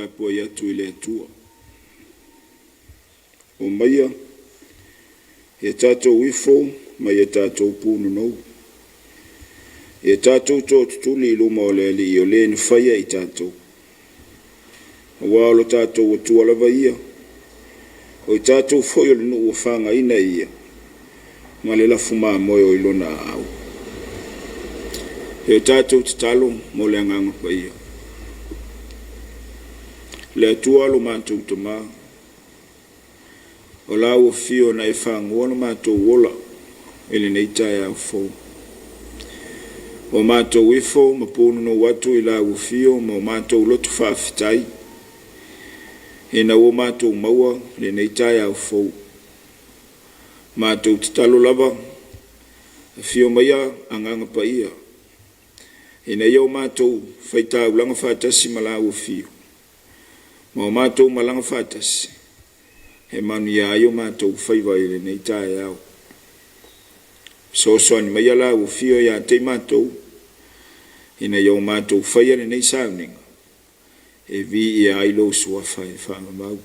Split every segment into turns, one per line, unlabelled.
tapua ia tu ile tua. O maia, e tatou wifo, mai e tatou punu nou. E tatou tō tutuli luma o le li o le ni whaia i tatou. O wālo tatou o tualava ia. O i tatou foi o le nuu o whanga ina ia. Ma le lafu maa moe o ilona au. E tatou te talo mo le anganga pa ia. Le atualo mātou te maa. O la o fio na e whangoana mātou wola. Ele nei tai au fōu. O mātou wifo ma pono no watu i la o fio ma o mātou lotu whaafitai. E na o mātou maua le nei tai au fōu. Mātou te talo lava. Fio maia anganga pa ia. E na iau mātou whaitau langa whaatasi ma la o fio. Ma o mātou malanga whaatasi. He manu ia aio mātou whaiwai le nei tai au. So soani mai ala o fio ia te mātou. Ina iau mātou whaia le nei sauninga. E vi ia ailo sua whai whanga mau.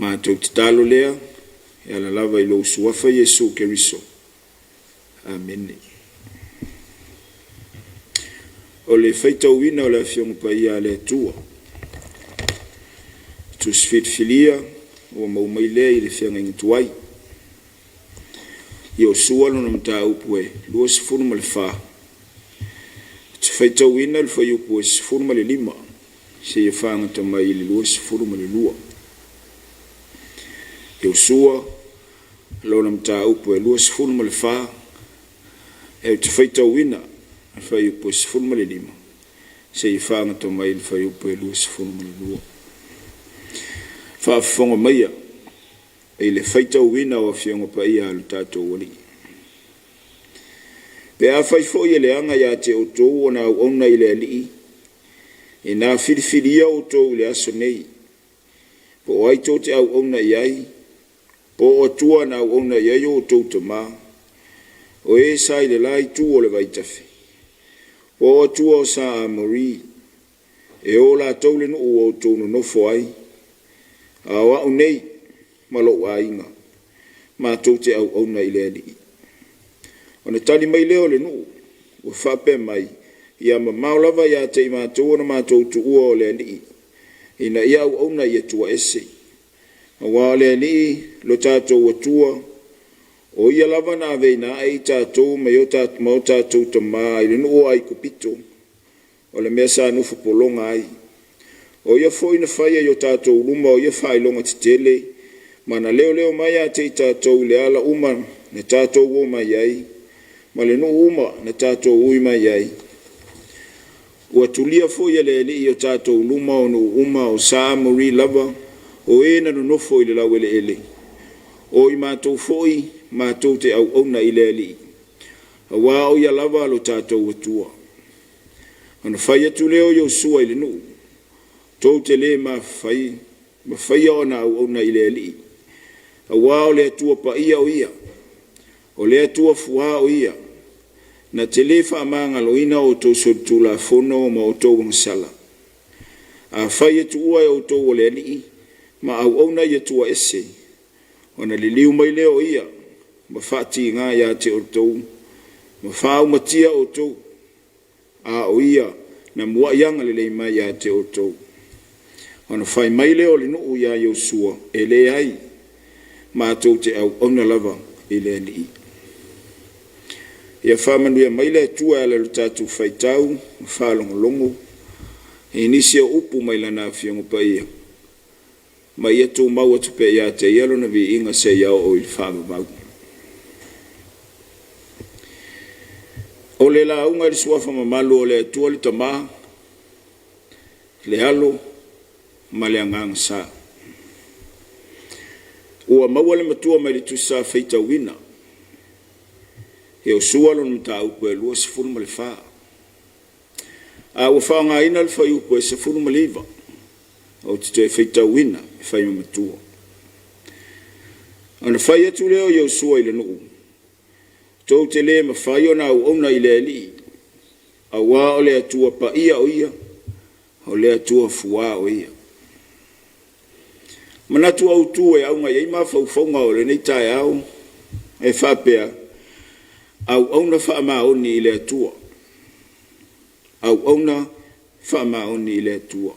Mātou te talo lea. E ala lava ilo sua whai Jesu Keriso. Amen. O le whaitau wina o le fionga pa ia le tua. Tu sfit filia. O mau mai lea i le whianga ingi tuai. I o sualo na mta upu e, lua sifuru ma le wha. Tu whaitau ina le whai upu e sifuru ma le lima. Se i whaanga ta mai le lua sifuru ma le lua. I o sua, lo na mta upu e lua sifuru ma le wha. E tu whaitau ina le whai upu e sifuru ma le lima. Se i whaanga ta mai le whai upu e lua sifuru ma le lua. Whaafonga maia, e le whaitau wina o whionga pa ia alu tātou wali. Pe a whaifo i le anga ia te o tōu o nā ona i le alii, e nā whiriwhiria o tōu le aso nei, po ai tō te au ona i ai, po o tua nā ona i ai o tōu te mā, o e sai le lai tū o le vaitafi, po o tua o sa a mori, e o la tau le no o tōu no nofo ai, awa unei malo wa inga ma tote au ona ile ali ona tali mai leo le nu o fape mai ia ma maulava ia te ma to ona ma to tu o le ali ina ia au ona ia tua ese wa le ali lo tato o tua o ia lava na ve na ai tato me yo tato mo tato to mai le nu ai kupito o le mesa no fu polonga ai. O ia foi na faia yo tātou luma o ia whai longa te tele, mana leo mai a te tātou le ala uma na tātou o mai ai, ma le no uma na tātou ui mai ai. Ua tulia foi le li o tātou luma o no uma o saa mori lava, o e na no foi le lau ele. O i mātou foi, mātou te au ona i le li. A wā o ia lava lo tātou atua. Ana whai atu leo yo sua i le nuu. Tau te le ma whai ona au ona i le li. A wā o le atua pa ia o ia. O le atua fuā o ia. Na te le wha maanga loina o tau sotu la fono ma o tau ngansala. A whai atu ua e o tau o le li. Ma au ona i atua ese. O na li liu mai leo ia. Ma whati ngā ia te o tau. Ma whau matia o tau. A o ia. Na mua ianga le mai ia te o tau. Ona whai mai leo le nuu ia Yosua, e le ai, mātou te au ona lava i le ni. Ia whamanu ia mai le tua ala lo tātou whaitau, whalongolongo, e nisi a upu mai lana whiongo pa ia. Mai ia tō mau atu pe ia te ialo na vi inga se iau o il whama mau. O le la unga li suafa mamalu o le atua li tamā, le halo, maleangang sa. Ua mawale matua mai le tusa feita wina. E o sualo na mta upo e lua sifuru ma le wha. A ua whaanga ina le whai upo e sifuru ma liva. O te te feita wina e whai matua. Ana whai atu leo i o sua i le nuu. Tau te le ma whai o na au ona i le li. A wā o le atua pa ia o ia. o le atua fua o ia. Manatu au tu e au ngai ei mawhauwhaunga o le nei tae au e whapea au na whaamaoni i le atua. Au na whaamaoni i le atua.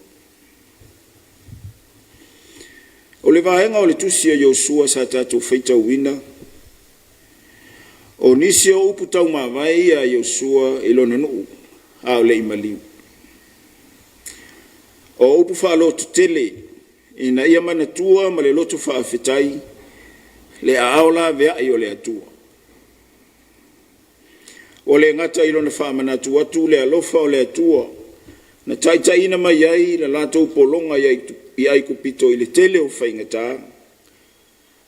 O le vahenga o le tusia Yosua sa tātou whaitau wina. O nisi o upu tau mawai a Yosua ilona nuu a o le imaliu. O upu whaalotu tele ina ia manatua ma le loto whaafetai le aola vea i o le atua. O le ngata ilona whaamanatu atu le alofa o le atua na taitaina mai ai la latou polonga i ai kupito i le tele o whaingata.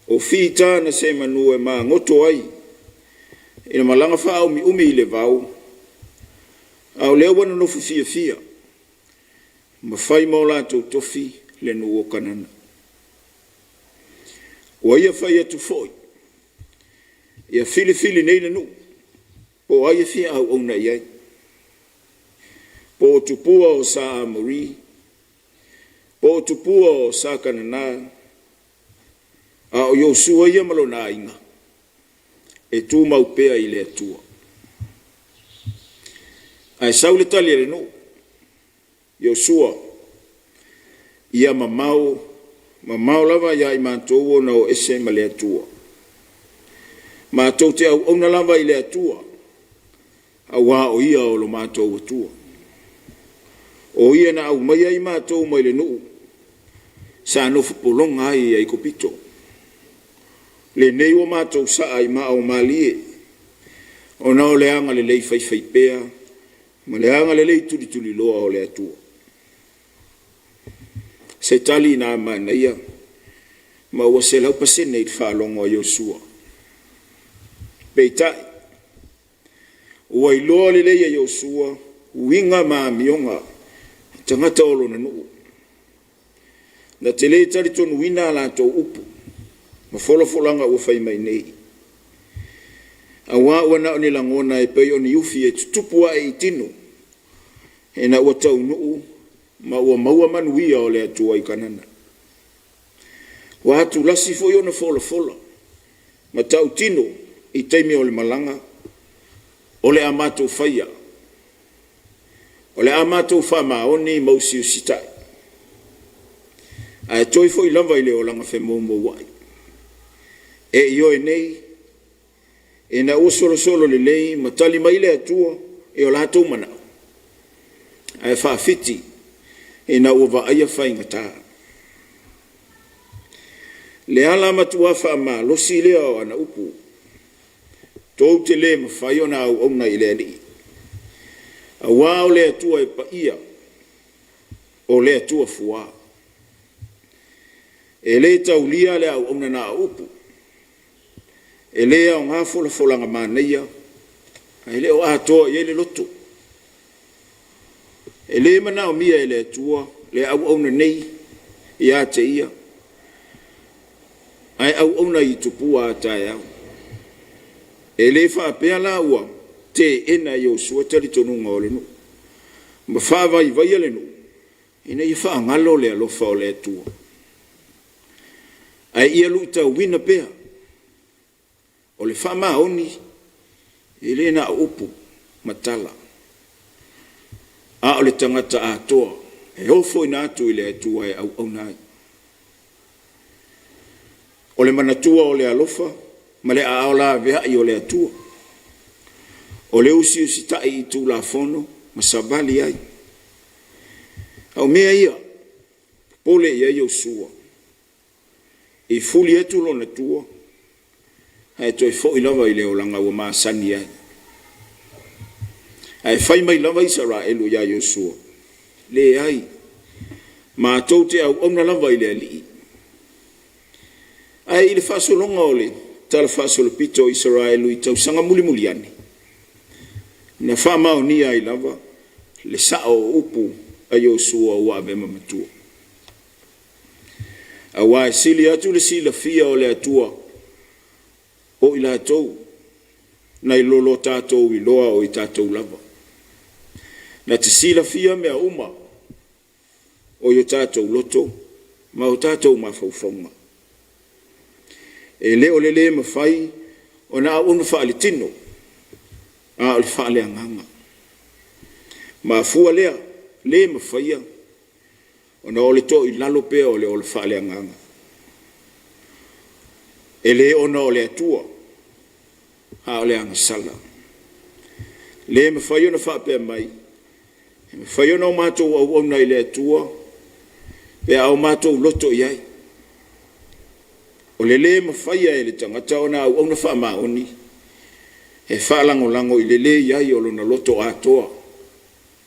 O whita na se manu e maa ngoto ai ina malanga wha umi i le vau. Au leo wana nofu fia. Ma whai mau latou tofi le nuo kanana. Wa ia whai atu foi. Ia fili neina nu. Po aia fia au ona iai. Po tupua o sa amuri. Po tupua o sa kanana. A o Yosua ia malo na inga. E tu maupea i le atua. Ai saule tali ele no. Yosua. Ia mamau lava ia i mātou na o ese ma le atua. Mātou te au ona lava i le atua. A wā o ia o lo mātou atua. O ia na au mai ai mātou mai le nuu. Sa no fupolonga ai ai kopito. Le nei o mātou sa ai maa o malie. O nao le anga le lei fai pea. Ma le anga le lei tuli loa o le atua. Se tali na mana ia. Ma ua se lau pasene i whaalongo a Yosua. Peitai. Ua i loa le lei a Yosua. Winga maa mionga. Tangata olo na nuu. Na te lei tari tonu wina la tau upu. Ma folanga ua whai mai nei. A wā ua nao ni langona e pei o ni ufi e tutupua e itino. E na ua tau nuu. Ma ua maua manuia o le atua i kanana. Wa atu lasi fo i ona fola. Ma tau tino i teimi o le malanga. O le amato whaia. O le amato wha maoni mausi usitai. A toi fo i lava i le o langa whe momo wai. E io e nei. E na ua solo le lei ma tali mai le atua e o lato mana. A e wha fiti. E na ua aia whaingata. Le ala matua wha ma losi lea o ana upu. Tau te le ma whai ona au ona i le ali. A wao le atua e pa ia. O le atua fua. E le tau lia le au ona na upu. E le au ngā folanga māneia. E le o atoa i le loto. E le mana o mia e le atua, le au ona nei, i a te ia. Ai au ona i tupua a tae au. E le whaapea la ua, te ena i o sua tari tonunga o le nu. Ma whaavai vai le nu, ina i whaangalo le alofa o le atua. Ai ia lui tau wina pea, o le whaamaoni, e le na upu, matala. A o le tangata a toa, e ofo ina atu i le atua e au nai. O le manatua o le alofa, ma le aola vea i o le atua. O le usi tai i tu la fono, ma sabali ai. Au mea ia, pole ia Yosua. I fuli etu lo na tua, hai toi fo i lava i le o langa ua maa sani ai. Ai fai mai lava Israelu ya Yosua. Le ai. Ma tau te au ona lava i le ali. Ai le whasolonga o le. Tala whasolo pito Israelu i tau sanga muli ani. Na whamao ni ai lava. Le sao upu a Yosua ua vema matua. A wai sili atu le sila fia o le atua. O ila tau. Na ilolo tātou i loa o i tātou lava. Na te sila fia mea uma, o yo tātou loto, ma o tātou mawhauwhaunga. E le o le mawhai, o na unu whaale tino, a o le whaale anganga. Ma fua lea, le mawhaia, o na o le to I lalo pea o le whaale anganga. E le o na o le atua, a o le angasala. Le mawhaia na whaapea mai, mawhaia na o mātou au na I le atua, pe au mātou loto iai. O le mawhaia e le tangata o na au na wha maoni. E whaalango lango I le iai o lona loto atoa.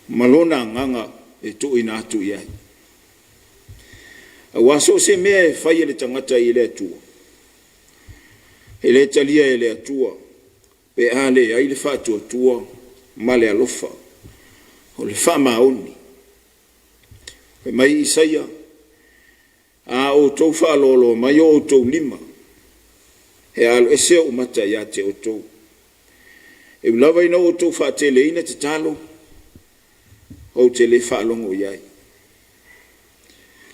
Malona nganga e tu ina atu iai. A waso se mea e whaia le tangata I le atua. E le talia e le atua. Pe ale ai le whaatua tua. Ma le alofa. O le wha maoni. Pe mai Isaia. A o tau whaalolo mai o tau lima. He alo ese o mata ia te o tau. E ulawa ina o tau whaatele ina te talo. O te le whaalongo iai.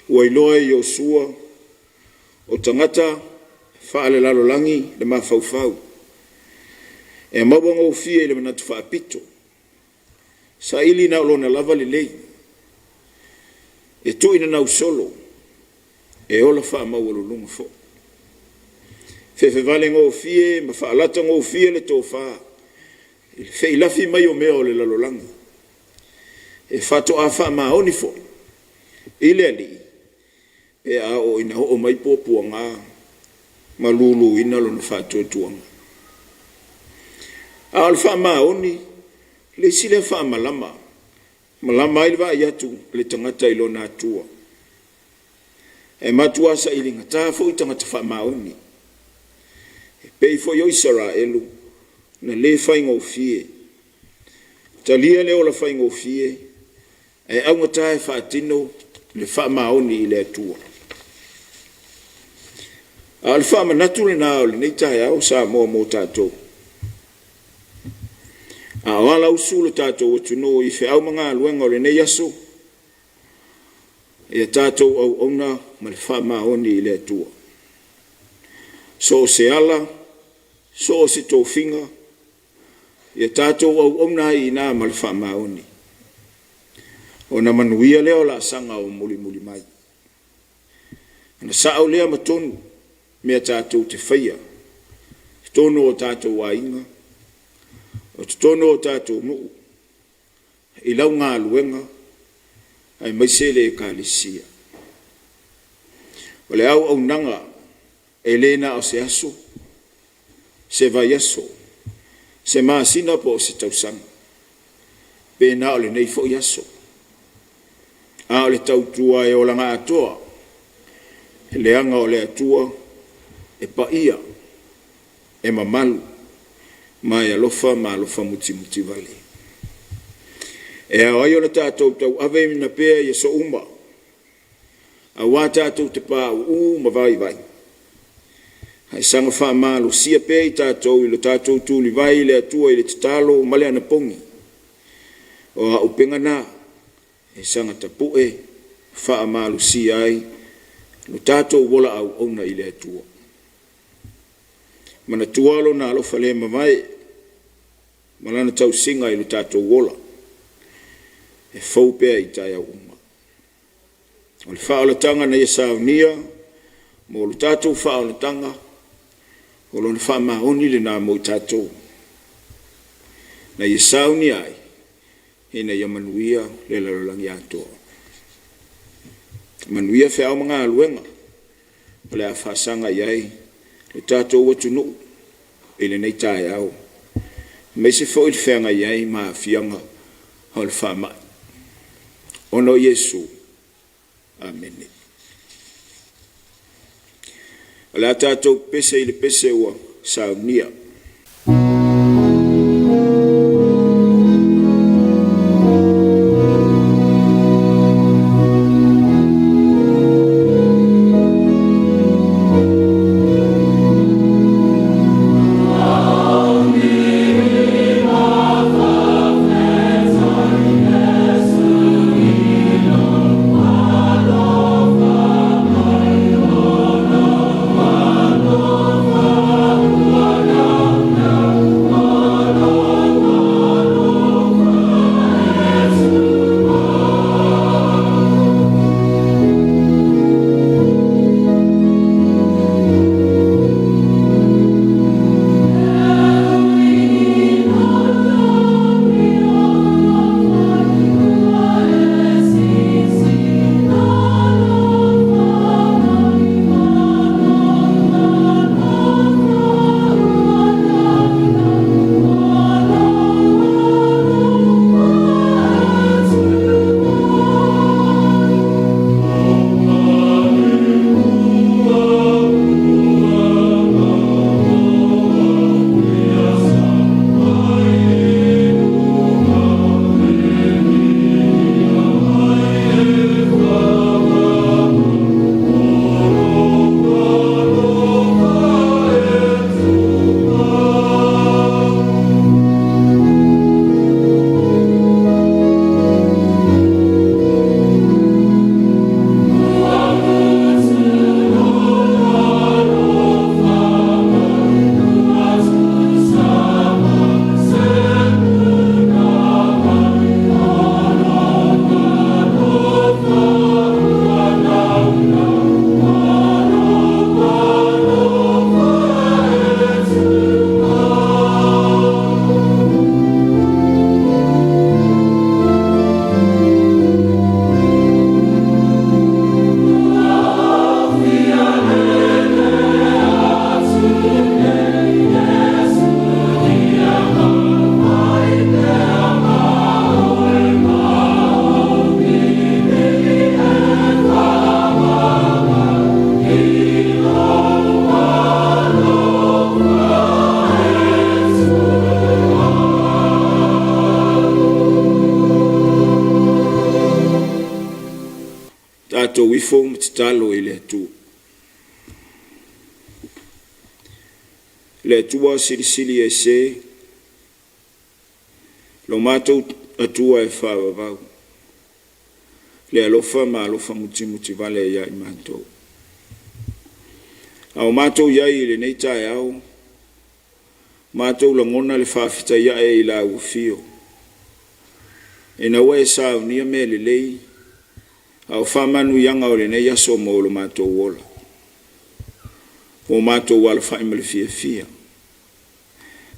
Ua iloa I Yosua. O tangata whaale lalo langi le mawhauwhau. E mawanga o fia I le manatu whaapito. Sa ili na olona lava le lei. E tu ina nau solo. E ola wha mawalo lunga fo. Fe vale ngō fie, ma wha alata ngō fie le tō wha. Fe ilafi mai o mea o le lalolanga. E whato a wha maoni fo. Ile ali. E a o ina ho o mai pōpua ngā. Ma lulu ina lona whato tuanga. A al wha maoni. Le sile wha malama. Malama ilwa iatu le tangata ilo nā tua. E matua sa ilinga tā fo I tangata wha maoni. E pei fo yo Israelu. Na le whai ngō fie. Talia leo la whai ngō fie. E au ngata e whaatino le wha maoni I le atua. A le wha manatu le nā o le neitai au sa moa mō tātou. A wala usulu tātou o tuno I whi au mga aluenga o le nei aso. E tātou au ona ma le wha maoni I le atua. So o se ala, so o se tōwhinga, e tātou au ona I nā ma le wha maoni. O na manuia leo la sanga o muli muli mai. Na sa au lea matonu, mea tātou te whaia. Tono o tātou wainga, o tono o tātou nuu. I lau ngā luenga, ai maisele e kālisia. O le au nanga, e lena o se aso, se vai aso, se maasina po o se tausanga. Pena o le nei fo I aso. A o le tautua e o langa atoa, e leanga o le atua, e paia, e mamalu, mai alofa ma alofa muti vale. E a ai o le tātou tau ave mina pēa I so uma. A wā tātou te pā ma vai. Hai sanga wha mālo sia pēa I tātou I lo tātou tūli vai le atua I le tatalo male ana pongi. O a upenga nā, e sanga tapue, wha mālo sia ai, lo tātou wola au ona I le atua. Mana tualo na alofa le mawai, malana tau singa I lo tātou wola. E fau pēa I tai au uma. O le whaolatanga na ia saunia, mo lo tātou whaolatanga, o lo na wha maoni le nā mo I tātou. Na ia saunia ai, he na ia manuia le lalolangi atoa. Manuia whiao mga aluenga, o le a whaasanga iai, le tātou watu nuu, e le nei tai au. Me se fo I le whenga iai maa fianga, o le wha mai. Ono Yesu. Amen. Ala tātou pese I le pese ua saunia.
Oh
fo mtalo ile tu le tua sili ese lo mato atua e fa va le lo fa ma lo fa muti vale ya imanto au mato ya ile nei tai au mato lo ngona le fa fita ya e la ufio ina we sa ni me le au fa manu yanga ole nei ya so mo lo mato wola o mato wal fa imel fia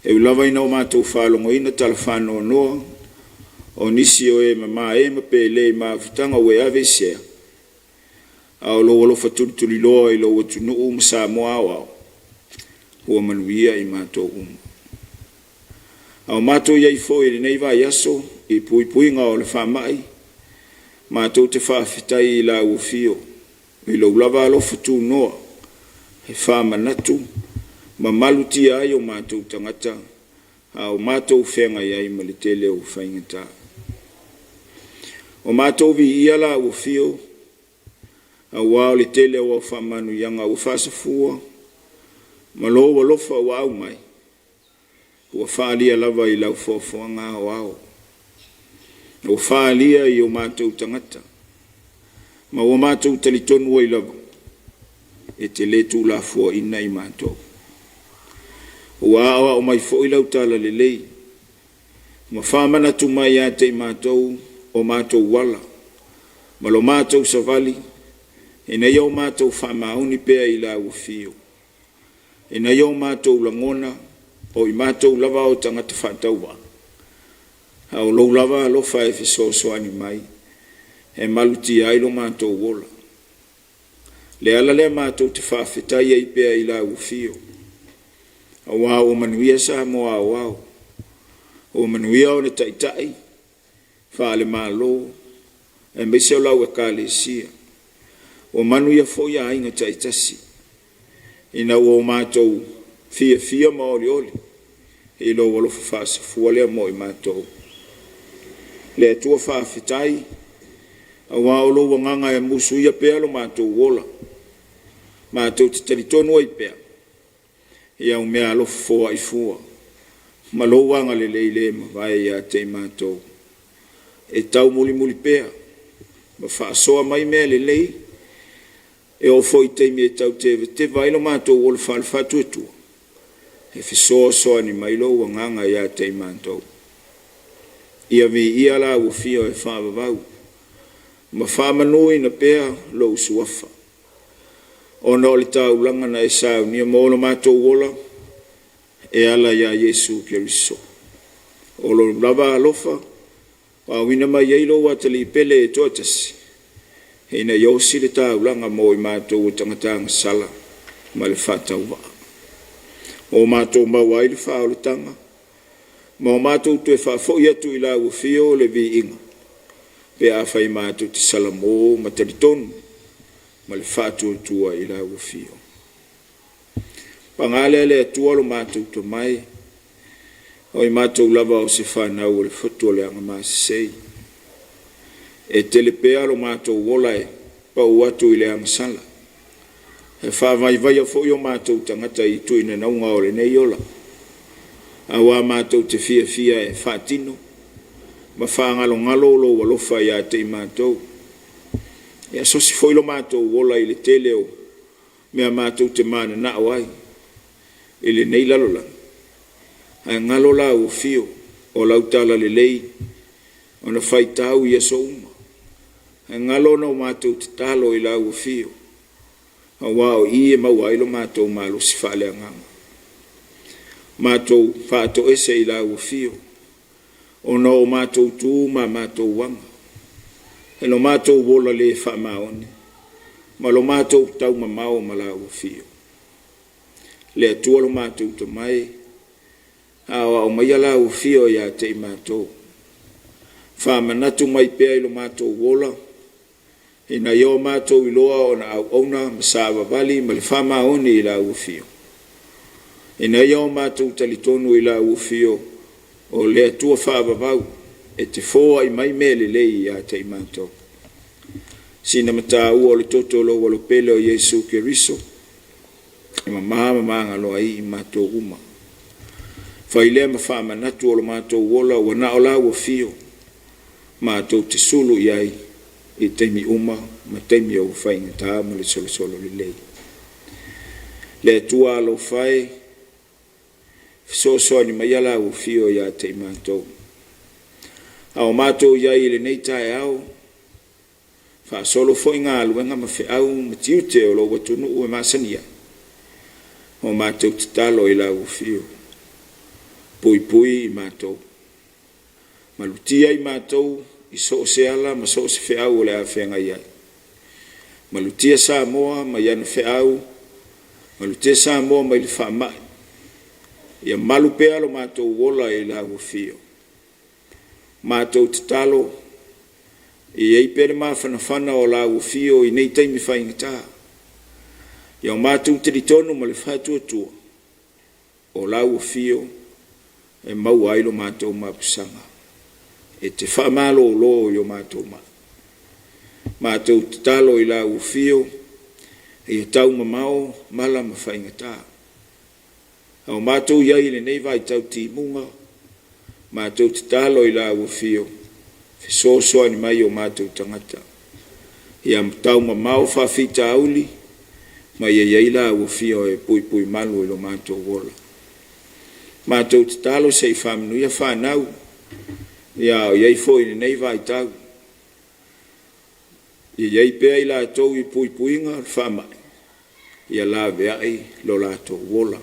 e lava ina o mato fa lo ina talfano no o nisi o e mama e me pele ma vitanga we ave se au lo fatu li lo i lo tu no sa mo awa o manuia i mato au mato ia i fo i nei va yaso i pui nga o le fa mai mato te fa fitai la u fio i lo lava lo fatu no e fa manatu ma maluti ai o mato tangata au mato fenga ia i malitele o faingata o mato vi ia la u fio au wa le tele o fa manu yanga u fa se fua ma lo fa wa mai o fa lia lava i la fo nga wa o fa lia i o mato tangata ma o mato talitonu i lava e te le tu la fo ina i mato wa o mai fo i lau tala lelei ma fa mana tu mai ate i mato o mato wala ma lo mato savali ina yo mato fa mauni pe i la ufio ina yo mato langona o i mato lava o tangata fa tauwa au lo lava lo fa e so ani mai e maluti ai lo mato wola le ala le mato te fa fitai i pe i la ufio wa o manuia sa mo wa o manuia o le tai fa le malo e me se la o kalesia o manuia fo ya inga taitasi ina o mato fia mo oli e lo wo fa fu le mo mato le tu fa fitai wa o lo nganga e musu ia pe lo mato wola mato te tono i pe ia o mea lo fo ai fua ma lo wanga le ma vai ya te mato e tau muli pea ma fa soa mai me le e o foi te me tau te vai lo mato o le fa tu e fi so ni mai lo wanga ya te mato ia vi ia la o fio e fa vau ma fa manui na pea lo suafa o no le tau langa na e sa ni mo lo mato wola e ala ya Yesu Kristo o lo lava lofa wa wina mai ye lo watali pele totas ina yo sile tau langa mo i mato tangata sala mal fata wa o mato ma wai fa o tanga mo mato tu fa fo ya tu ila o fio le vi inga pe a fa i mato ti sala mo mataliton mal fatu tua ila o fio pangale le tua lo mato to mai o i mato lava o se fa na o le foto le anga ma sei e telepea lo mato wola e pa watu ile anga sala e fa vai fo yo mato tangata i tu ina na unga ole nei yola awa mato te fia e fatino ma fa ngalo lo walo fa ya te mato e so si foi lo mato wola ile tele o me mato te mana na wai ile nei lalola a ngalo la o fio o lautala le lei ona fai tau ia so uma a ngalo no mato te talo i la o fio a wao i e maua ilo mato malo si fale angama mato fato ese i la o fio o no mato tu ma mato wanga e lo mato wola le fa maone ma lo mato tau mamao ma la o fio le atua lo mato to mai awa o mai ala o fio ya te mato fa manatu mai pe ilo mato wola ina yo mato iloa ona ona masava bali mal fama oni ila o fio ina yo mato talitonu ila o fio o le tua fa babau e te fo ai mai mele le ya te mato sina mata o le toto lo o le pele o Yesu Keriso mama ngalo ai mato uma faile ma fa manatu o le mato wola o na ola o fio mato te sulu yai e temi uma ma temi o fai ngata mo le solo le le tua lo fai so ni mayala o fio ya te mato au mato yai le nei tai au fa solo foi nga luenga ma fe au mtiute o lo watunu o masania o mato talo ila o fio pui mato malutia i mato i so se ala ma so se fe au le afenga ia malutia sa moa ma yan fe au malutia sa moa ma il fa ma ia malu pe alo mato wola ila o fio mato talo e ai pere ma fana o la o fio i nei taimi fai ngata ia matu te tonu ma le fatu tu o la o fio e mau ai lo mato ma pusanga e te fa malo lo yo mato talo i la o fio e tau mamao mala ma fai ngata o mato ia i le nei vai tau ti munga mato talo i la o fio so ni mai o matou tangata ia tau mamao fa fita auli mai ia ila o fio e pui malu lo matou wola matou talo sei famnu ia fa nau ia ia foi nei vai tau ia pe ila tou i pui nga fa mai ia la ve ai lo la to wola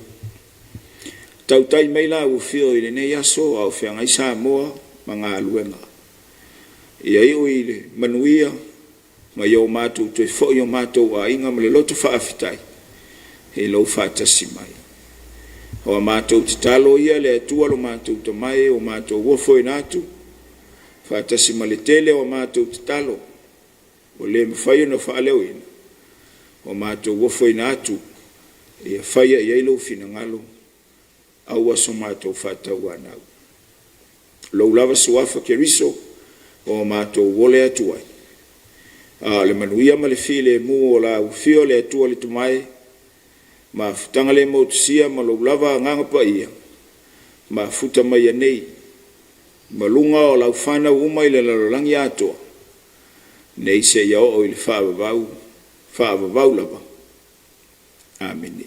tau tai mai la o fio i nei aso au fe ngai sa moa manga luenga ia ile manuia ma yo matu te fo yo matu a inga mele loto fa afitai e lo fa tasi mai o matu talo ia le tua lo matu to mai o matu wo fo inatu fa tasi male tele o matu talo o le mfayo no fa lewin o matu wo fo inatu e fa ia lo fina ngalo au aso matu fa tawana lo lava suafa Keriso o mato wole atuai le manuia ma le file mu o la ufio le atua le tumai ma futanga le motusia ma lo lava nganga pa ia ma futa mai nei ma lunga o la ufana uma ile la langi atua nei se ia o ile fa vau lava amen.